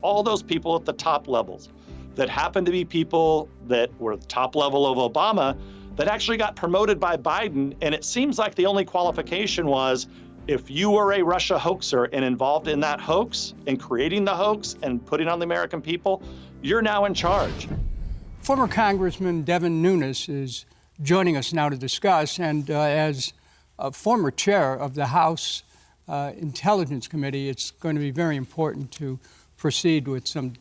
all those people at the top levels that happened to be people that were the top level of Obama that actually got promoted by Biden. And it seems like the only qualification was if you were a Russia hoaxer and involved in that hoax and creating the hoax and putting on the American people, you're now in charge. Former Congressman Devin Nunes is joining us now to discuss, and as a former chair of the House Intelligence Committee, it's going to be very important to proceed with some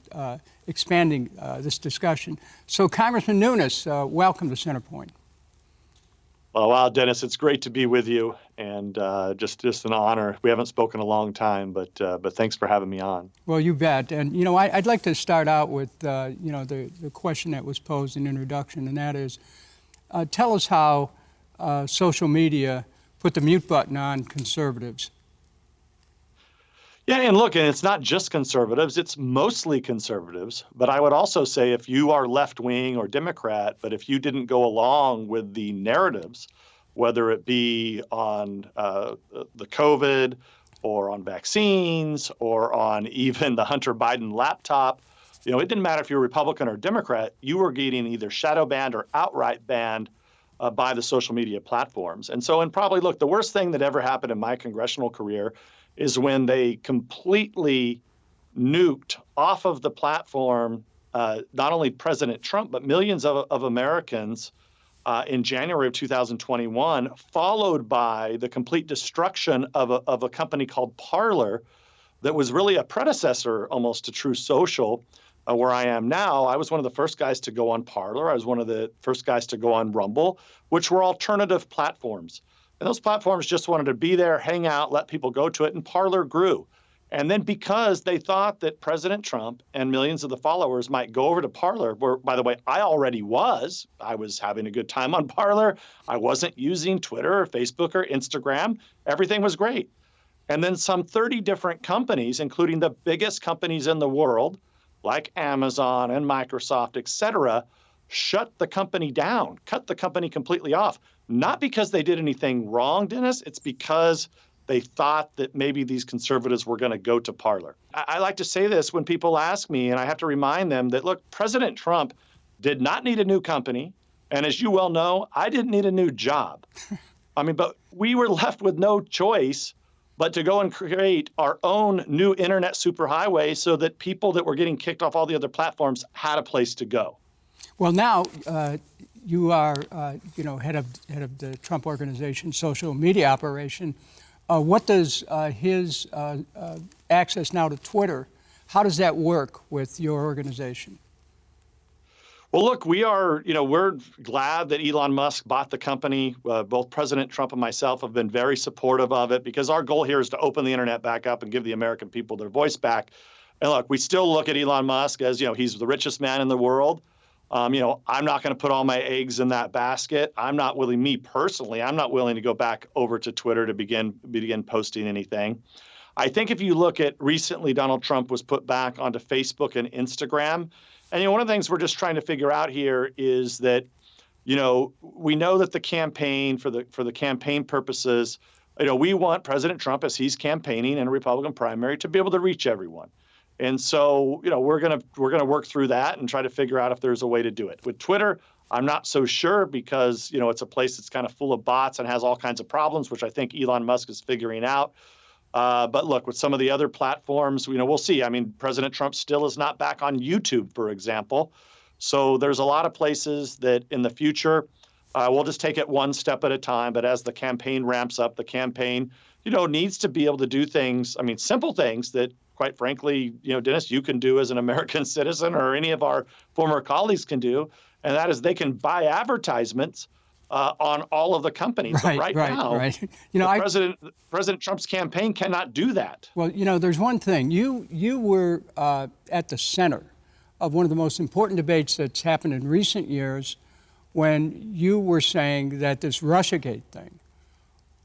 expanding this discussion. So, Congressman Nunes, welcome to Centerpoint. Well, wow, Dennis, it's great to be with you, and just an honor. We haven't spoken a long time, but thanks for having me on. Well, you bet. And you know, I'd like to start out with you know, the question that was posed in introduction, and that is, tell us how social media put the mute button on conservatives. Yeah, and look, and it's not just conservatives, it's mostly conservatives. But I would also say if you are left-wing or Democrat, but if you didn't go along with the narratives, whether it be on the COVID or on vaccines or on even the Hunter Biden laptop, you know, it didn't matter if you're Republican or Democrat, you were getting either shadow banned or outright banned by the social media platforms. And so, and probably, look, the worst thing that ever happened in my congressional career is when they completely nuked off of the platform not only President Trump, but millions of Americans in January of 2021, followed by the complete destruction of a company called Parler that was really a predecessor almost to True Social, where I am now. I was one of the first guys to go on Parler. I was one of the first guys to go on Rumble, which were alternative platforms. And those platforms just wanted to be there, hang out, let people go to it, and Parler grew. And then because they thought that President Trump and millions of the followers might go over to Parler, where, by the way, I already was. I was having a good time on Parler. I wasn't using Twitter or Facebook or Instagram. Everything was great. And then some 30 different companies, including the biggest companies in the world, like Amazon and Microsoft, et cetera, shut the company down, cut the company completely off. Not because they did anything wrong, Dennis, it's because they thought that maybe these conservatives were going to go to Parler. I like to say this when people ask me, and I have to remind them that, look, President Trump did not need a new company. And as you well know, I didn't need a new job. I mean, but we were left with no choice but to go and create our own new internet superhighway so that people that were getting kicked off all the other platforms had a place to go. Well, now you are, you know, head of the Trump Organization social media operation. What does his access now to Twitter? How does that work with your organization? Well, look, we are, you know, we're glad that Elon Musk bought the company. Both President Trump and myself have been very supportive of it because our goal here is to open the internet back up and give the American people their voice back. And look, we still look at Elon Musk as, you know, he's the richest man in the world. You know, I'm not going to put all my eggs in that basket. I'm not willing, me personally, I'm not willing to go back over to Twitter to begin posting anything. I think if you look at recently, Donald Trump was put back onto Facebook and Instagram. And, you know, one of the things we're just trying to figure out here is that, you know, we know that the campaign for the campaign purposes, you know, we want President Trump, as he's campaigning in a Republican primary, to be able to reach everyone. And so, you know, we're gonna work through that and try to figure out if there's a way to do it. With Twitter, I'm not so sure because, you know, it's a place that's kind of full of bots and has all kinds of problems, which I think Elon Musk is figuring out. But look, with some of the other platforms, you know, we'll see. I mean, President Trump still is not back on YouTube, for example. So there's a lot of places that in the future, we'll just take it one step at a time. But as the campaign ramps up, the campaign, you know, needs to be able to do things, I mean, simple things that, quite frankly, you know, Dennis, you can do as an American citizen or any of our former colleagues can do. And that is they can buy advertisements on all of the companies. But right now, you know, President Trump's campaign cannot do that. Well, you know, there's one thing. You were at the center of one of the most important debates that's happened in recent years when you were saying that this Russiagate thing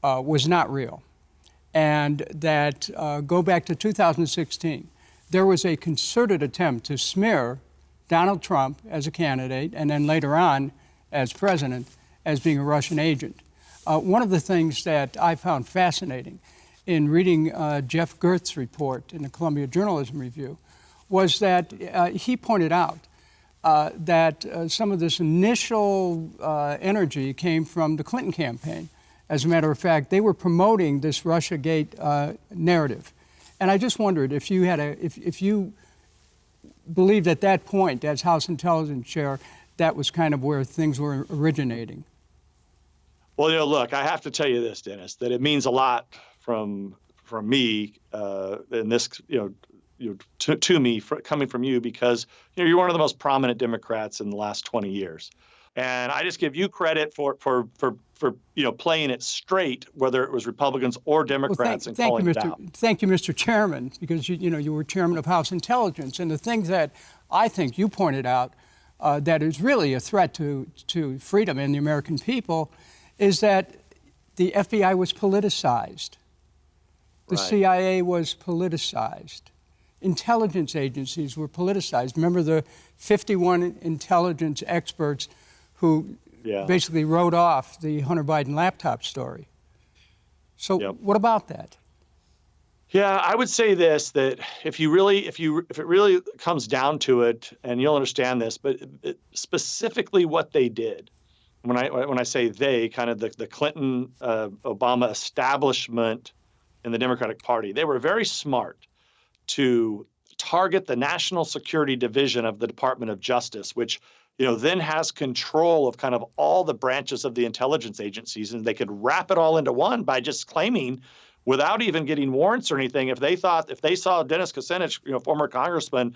was not real. And that, go back to 2016, there was a concerted attempt to smear Donald Trump as a candidate and then later on as president as being a Russian agent. One of the things that I found fascinating in reading Jeff Gerth's report in the Columbia Journalism Review was that he pointed out that some of this initial energy came from the Clinton campaign. As a matter of fact, they were promoting this Russiagate narrative. And I just wondered if you had if you believed at that point, as House Intelligence Chair, that was kind of where things were originating. Well, look, I have to tell you this, Dennis, that it means a lot from me in this, to me, coming from you, because you're one of the most prominent Democrats in the last 20 years, and I just give you credit for playing it straight, whether it was Republicans or Democrats, and calling it out. Thank you, Mr. Chairman, because you were chairman of House Intelligence, and the things that I think you pointed out that is really a threat to freedom and the American people is that the FBI was politicized. The CIA was politicized. Intelligence agencies were politicized. Remember the 51 intelligence experts who basically wrote off the Hunter Biden laptop story. So what about that? Yeah, I would say this, that if it really comes down to it, and you'll understand this, but specifically what they did, when I say they, kind of the Clinton, Obama establishment in the Democratic Party, they were very smart to target the National Security Division of the Department of Justice, which then has control of kind of all the branches of the intelligence agencies, and they could wrap it all into one by just claiming, without even getting warrants or anything, if they saw Dennis Kucinich, former congressman,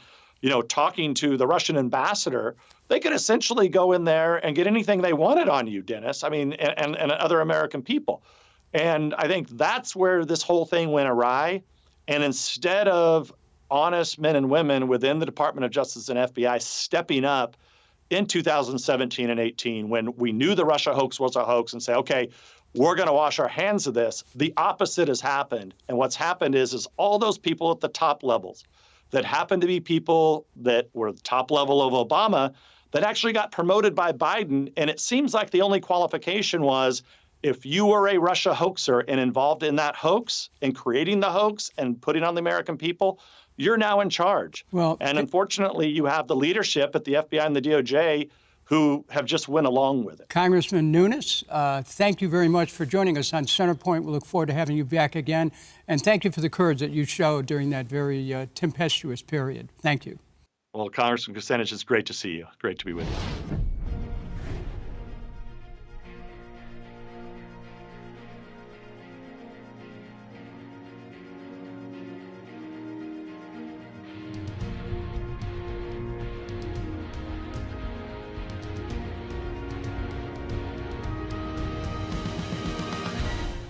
talking to the Russian ambassador, they could essentially go in there and get anything they wanted on you, Dennis. I mean, and other American people. And I think that's where this whole thing went awry. And instead of honest men and women within the Department of Justice and FBI stepping up in 2017 and 18, when we knew the Russia hoax was a hoax, and say, okay, we're going to wash our hands of this, the opposite has happened. And what's happened is all those people at the top levels that happen to be people that were the top level of Obama that actually got promoted by Biden. And it seems like the only qualification was if you were a Russia hoaxer and involved in that hoax and creating the hoax and putting on the American people, you're now in charge. And unfortunately, you have the leadership at the FBI and the DOJ who have just went along with it. Congressman Nunes, thank you very much for joining us on Centerpoint. We look forward to having you back again. And thank you for the courage that you showed during that very tempestuous period. Thank you. Well, Congressman Kucinich, it's great to see you. Great to be with you.